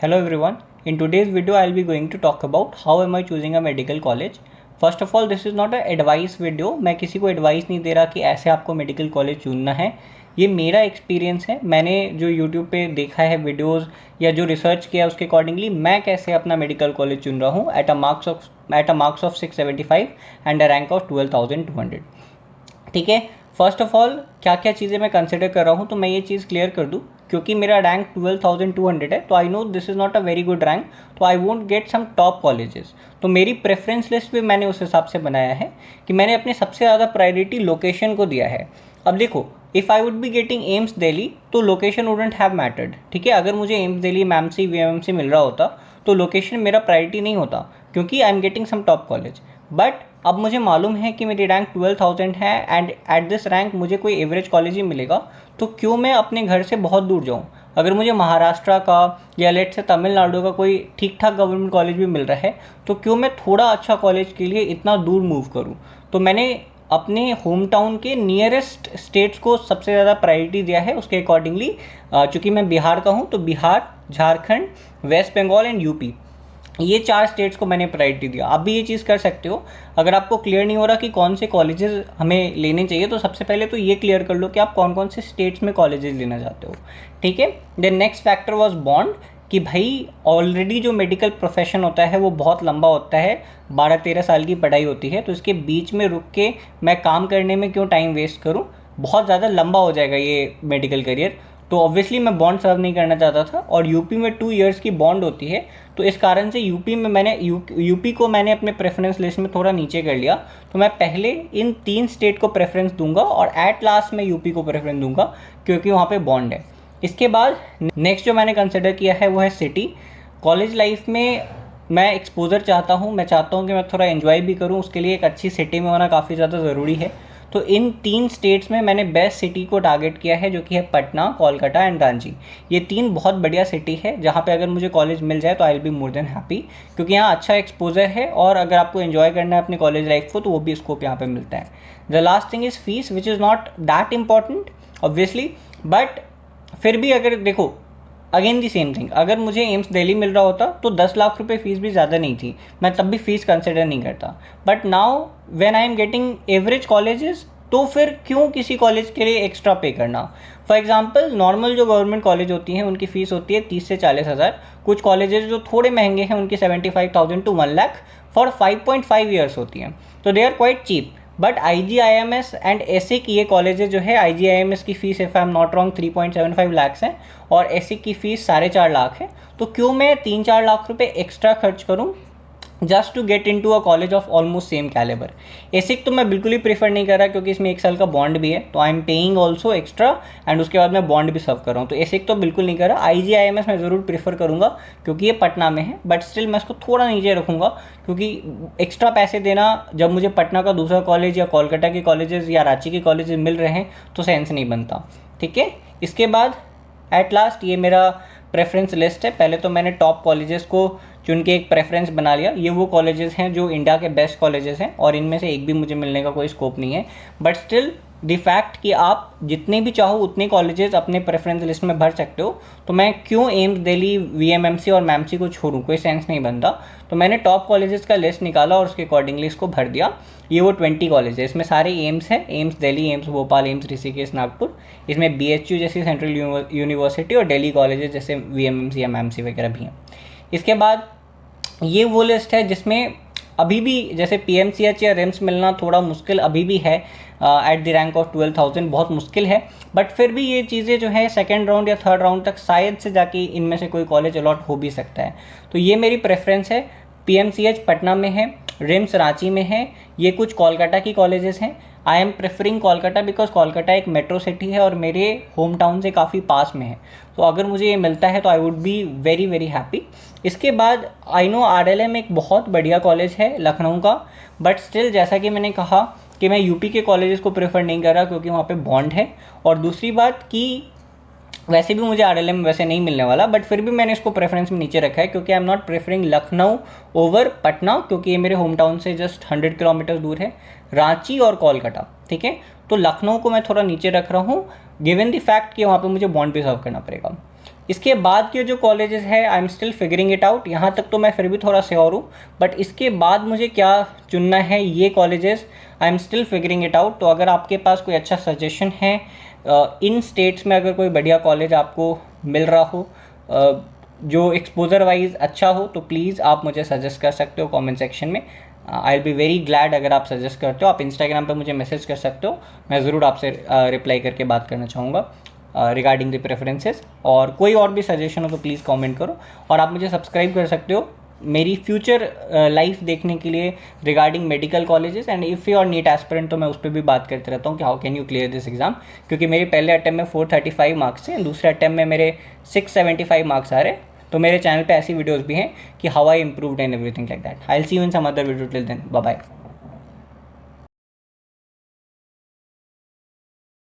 Hello everyone. In today's video, I'll be going to talk about how am I choosing a medical college. First of all, this is not a advice video. मैं किसी को advice नहीं दे रहा कि ऐसे आपको medical college चुनना है. ये मेरा एक्सपीरियंस है. मैंने जो यूट्यूब पे देखा है वीडियोस या जो रिसर्च किया उसके अकॉर्डिंगली मैं कैसे अपना मेडिकल कॉलेज चुन रहा हूँ at a marks of 675 and a rank of 12,200. ठीक है. फर्स्ट ऑफ ऑल क्या क्या चीज़ें मैं कंसिडर कर रहा हूँ तो मैं ये चीज़ क्लियर कर दूँ. क्योंकि मेरा रैंक 12,200 है तो I know this is not a very good rank, तो I won't get some top colleges. तो मेरी प्रेफरेंस लिस्ट भी मैंने उस हिसाब से बनाया है कि मैंने अपने सबसे ज़्यादा प्रायोरिटी लोकेशन को दिया है. अब देखो, if I would be getting AIIMS Delhi तो लोकेशन वुडंट हैव मैटर्ड. ठीक है. अगर मुझे एम्स दिल्ली, मैमसी, वीएमएमसी मिल रहा होता तो लोकेशन मेरा प्रायोरिटी नहीं होता क्योंकि I am getting some top college. But अब मुझे मालूम है कि मेरी रैंक 12,000 है एंड एट दिस रैंक मुझे कोई एवरेज कॉलेज ही मिलेगा, तो क्यों मैं अपने घर से बहुत दूर जाऊँ. अगर मुझे महाराष्ट्र का या लेट से तमिलनाडु का कोई ठीक ठाक गवर्नमेंट कॉलेज भी मिल रहा है तो क्यों मैं थोड़ा अच्छा कॉलेज के लिए इतना दूर मूव करूँ. तो मैंने अपने होम टाउन के नियरेस्ट स्टेट्स को सबसे ज़्यादा प्रायोरिटी दिया है. उसके अकॉर्डिंगली चूँकि मैं बिहार का हूँ तो बिहार, झारखंड, वेस्ट बंगाल एंड यूपी, ये 4 स्टेट्स को मैंने प्रायोरिटी दिया. आप भी ये चीज़ कर सकते हो. अगर आपको क्लियर नहीं हो रहा कि कौन से कॉलेजेस हमें लेने चाहिए तो सबसे पहले तो ये क्लियर कर लो कि आप कौन कौन से स्टेट्स में कॉलेजेस लेना चाहते हो. ठीक है. Then next factor was bond, कि भाई ऑलरेडी जो मेडिकल प्रोफेशन होता है वो बहुत लंबा होता है. 12-13 साल की पढ़ाई होती है, तो इसके बीच में रुक के मैं काम करने में क्यों टाइम वेस्ट करूँ. बहुत ज़्यादा लंबा हो जाएगा ये मेडिकल करियर. तो ऑब्वियसली मैं बॉन्ड सर्व नहीं करना चाहता था और यूपी में 2 इयर्स की बॉन्ड होती है. तो इस कारण से यूपी को मैंने अपने प्रेफरेंस लिस्ट में थोड़ा नीचे कर लिया. तो मैं पहले इन 3 स्टेट को प्रेफरेंस दूंगा और एट लास्ट मैं यूपी को प्रेफरेंस दूंगा क्योंकि वहाँ पे बॉन्ड है. इसके बाद नेक्स्ट जो मैंने कंसिडर किया है वो है सिटी. कॉलेज लाइफ में मैं एक्सपोजर चाहता हूँ. मैं चाहता हूँ कि मैं थोड़ा एंजॉय भी करूँ. उसके लिए एक अच्छी सिटी में होना काफ़ी ज़्यादा ज़रूरी है. तो इन 3 स्टेट्स में मैंने बेस्ट सिटी को टारगेट किया है जो कि है पटना, कोलकाता एंड रांची. ये 3 बहुत बढ़िया सिटी है जहाँ पे अगर मुझे कॉलेज मिल जाए तो I will be more than happy, क्योंकि यहाँ अच्छा एक्सपोजर है और अगर आपको एंजॉय करना है अपनी कॉलेज लाइफ को तो वो भी स्कोप यहाँ पे मिलता है. The last thing is fees which is not that important obviously, but फिर भी अगर देखो अगेन दी सेम थिंग, अगर मुझे एम्स दिल्ली मिल रहा होता तो 10 लाख रुपए फीस भी ज़्यादा नहीं थी, मैं तब भी फीस कंसिडर नहीं करता. But now when I am getting average colleges तो फिर क्यों किसी कॉलेज के लिए एक्स्ट्रा पे करना. फॉर एग्जांपल नॉर्मल जो गवर्नमेंट कॉलेज होती हैं उनकी फ़ीस होती है 30 से 40 हज़ार. कुछ कॉलेजेस जो थोड़े महंगे हैं उनकी 75,000 to 1 लाख फॉर 5.5 ईयर्स होती हैं. तो they are quite cheap. But IGIMS and ESIC, ये कॉलेजेस जो है IGIMS की fees if I am not wrong 3.75 lakh है और एसिक की फ़ीस 4.5 लाख है. तो क्यों मैं 3-4 लाख रुपए एक्स्ट्रा खर्च करूं just to get into a college of almost same calibre. ESIC तो मैं बिल्कुल ही प्रीफर नहीं कर रहा क्योंकि इसमें 1 साल का बॉन्ड भी है, तो I am paying also extra and उसके बाद मैं बॉन्ड भी सर्व कर रहा हूँ. तो एसिक तो बिल्कुल नहीं कर रहा. IGIMS मैं ज़रूर प्रीफर करूँगा क्योंकि ये पटना में है, बट स्टिल मैं इसको थोड़ा नीचे रखूँगा क्योंकि एक्स्ट्रा पैसे देना जब मुझे पटना का दूसरा कॉलेज या कोलकाता के कॉलेजेस या रांची के कॉलेजेस मिल रहे हैं तो सेंस नहीं बनता. ठीक है. इसके बाद एट लास्ट ये मेरा प्रेफरेंस लिस्ट है. पहले तो मैंने टॉप कॉलेजेस को चुन के एक प्रेफरेंस बना लिया. ये वो कॉलेजेस हैं जो इंडिया के बेस्ट कॉलेजेस हैं और इनमें से एक भी मुझे मिलने का कोई स्कोप नहीं है. बट स्टिल द फैक्ट कि आप जितने भी चाहो उतने कॉलेजेस अपने प्रेफरेंस लिस्ट में भर सकते हो, तो मैं क्यों एम्स दिल्ली, VMMC और मैमसी को छोड़ूं, कोई सेंस नहीं बनता. तो मैंने टॉप कॉलेजेस का लिस्ट निकाला और उसके अकॉर्डिंगली इसको भर दिया. ये वो 20 कॉलेज है. इसमें सारे एम्स हैं. AIIMS Delhi, AIIMS Bhopal, AIIMS Rishikesh, Nagpur. इसमें BHU जैसी सेंट्रल यूनिवर्सिटी और दिल्ली कॉलेजेस जैसे VMMC या मैमसी वगैरह भी हैं. इसके बाद ये वो लिस्ट है जिसमें अभी भी जैसे PMCH या रिम्स मिलना थोड़ा मुश्किल अभी भी है. एट द रैंक ऑफ 12,000 बहुत मुश्किल है. बट फिर भी ये चीज़ें जो है सेकंड राउंड या थर्ड राउंड तक शायद से जाके इनमें से कोई कॉलेज अलॉट हो भी सकता है. तो ये मेरी प्रेफरेंस है. PMCH पटना में है, रिम्स रांची में है, ये कुछ कोलकाता की कॉलेजेस हैं. I am preferring Kolkata because Kolkata एक मेट्रो सिटी है और मेरे होम टाउन से काफ़ी पास में है. तो अगर मुझे ये मिलता है तो आई would be very very happy. इसके बाद आई नो RLM एक बहुत बढ़िया कॉलेज है लखनऊ का, बट स्टिल जैसा कि मैंने कहा कि मैं यूपी के कॉलेजेस को प्रेफर नहीं कर रहा क्योंकि वहाँ पे बॉन्ड है. और दूसरी बात कि वैसे भी मुझे RLM वैसे नहीं मिलने वाला, बट फिर भी मैंने इसको प्रेफरेंस में नीचे रखा है क्योंकि I am not preferring Lucknow over Patna क्योंकि ये मेरे होम टाउन से जस्ट 100 किलोमीटर दूर है. रांची और कोलकाता. ठीक है. तो लखनऊ को मैं थोड़ा नीचे रख रहा हूँ गिवन द फैक्ट कि वहाँ पे मुझे बॉन्ड भी सर्व करना पड़ेगा. इसके बाद के जो कॉलेजेस है I am still figuring it out, यहाँ तक तो मैं फिर भी थोड़ा श्योर हूँ, बट इसके बाद मुझे क्या चुनना है ये colleges I am still figuring it out. तो अगर आपके पास कोई अच्छा सजेशन है इन स्टेट्स में, अगर कोई बढ़िया कॉलेज आपको मिल रहा हो जो एक्सपोजर वाइज अच्छा हो, तो प्लीज़ आप मुझे सजेस्ट कर सकते हो कमेंट सेक्शन में। I will be very glad अगर आप सजेस्ट करते हो। आप इंस्टाग्राम पे मुझे मैसेज कर सकते हो, मैं ज़रूर आपसे रिप्लाई करके बात करना चाहूँगा रिगार्डिंग द प्रेफरेंसेस। और कोई और भी सजेशन हो तो प्लीज़ कमेंट करो, और आप मुझे सब्सक्राइब कर सकते हो मेरी फ्यूचर लाइफ देखने के लिए regarding medical colleges. And if you are NEET aspirant तो मैं उस पर भी बात करते रहता हूँ कि how can you clear this exam, क्योंकि मेरे पहले अटैम्प्ट में 435 मार्क्स थे, दूसरे अटैम्प्ट में मेरे 675 मार्क्स आ रहे। तो मेरे चैनल पे ऐसी वीडियोस भी हैं कि how I improved and everything like that. I will see you in some other video, till then bye bye.